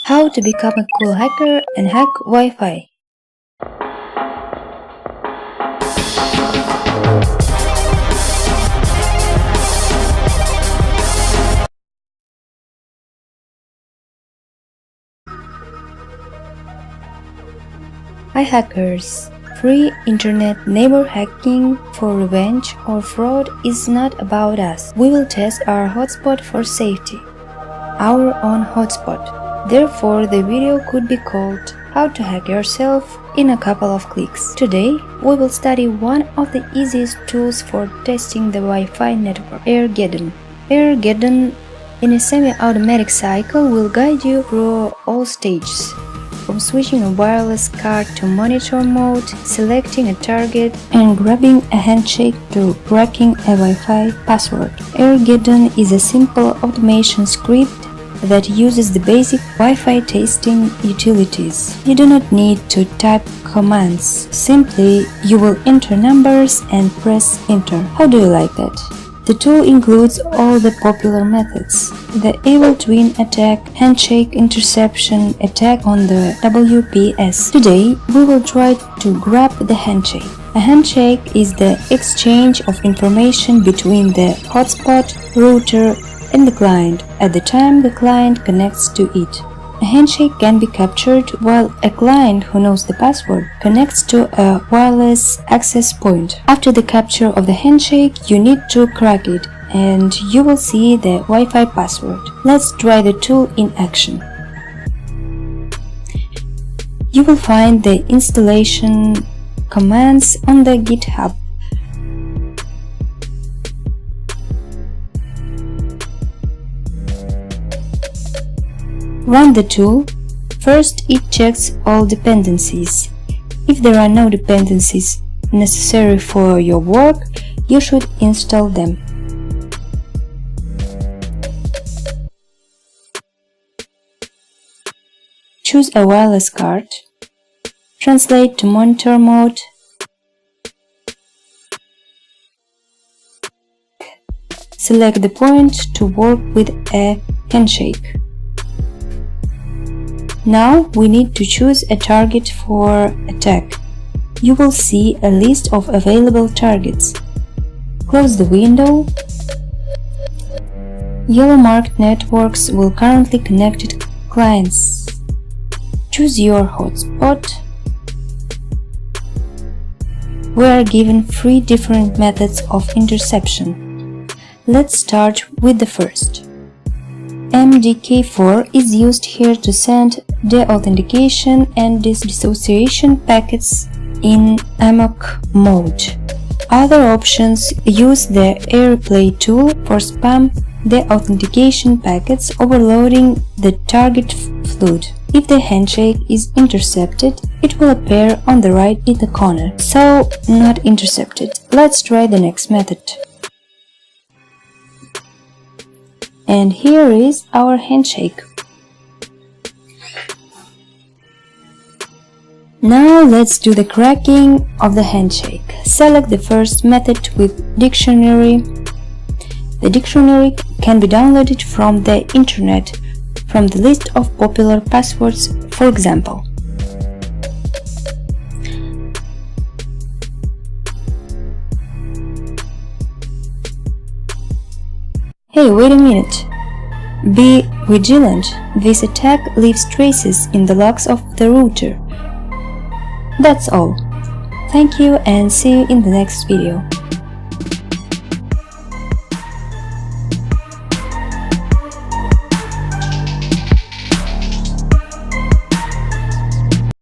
How to become a cool hacker and hack Wi-Fi. Hi hackers! Free internet neighbor hacking for revenge or fraud is not about us. We will test our hotspot for safety. Our own hotspot. Therefore, the video could be called How to Hack Yourself in a Couple of Clicks. Today, we will study one of the easiest tools for testing the Wi-Fi network, Airgeddon. Airgeddon, in a semi-automatic cycle, will guide you through all stages, from switching a wireless card to monitor mode, selecting a target, and grabbing a handshake to cracking a Wi-Fi password. Airgeddon is a simple automation script that uses the basic Wi-Fi testing utilities. You do not need to type commands. Simply, you will enter numbers and press enter. How do you like that? The tool includes all the popular methods: the Evil Twin attack, handshake interception, attack on the WPS. Today, we will try to grab the handshake. A handshake is the exchange of information between the hotspot, router, and the client at the time the client connects to it. A handshake can be captured while a client who knows the password connects to a wireless access point. After the capture of the handshake, you need to crack it, and you will see the Wi-Fi password. Let's try the tool in action. You will find the installation commands on the GitHub. Run the tool. First, it checks all dependencies. If there are no dependencies necessary for your work, you should install them. Choose a wireless card. Translate to monitor mode. Select the point to work with a handshake. Now we need to choose a target for attack. You will see a list of available targets. Close the window. Yellow marked networks will currently connected clients. Choose your hotspot. We are given 3 different methods of interception. Let's start with the first. MDK4 is used here to send deauthentication and dissociation packets in AMOC mode. Other options use the AirPlay tool for spam deauthentication packets overloading the target flood. If the handshake is intercepted, it will appear on the right in the corner, so not intercepted. Let's try the next method. And here is our handshake. Now let's do the cracking of the handshake. Select the first method with dictionary. The dictionary can be downloaded from the internet, from the list of popular passwords, for example. Hey, wait a minute. Be vigilant. This attack leaves traces in the logs of the router. That's all. Thank you and see you in the next video.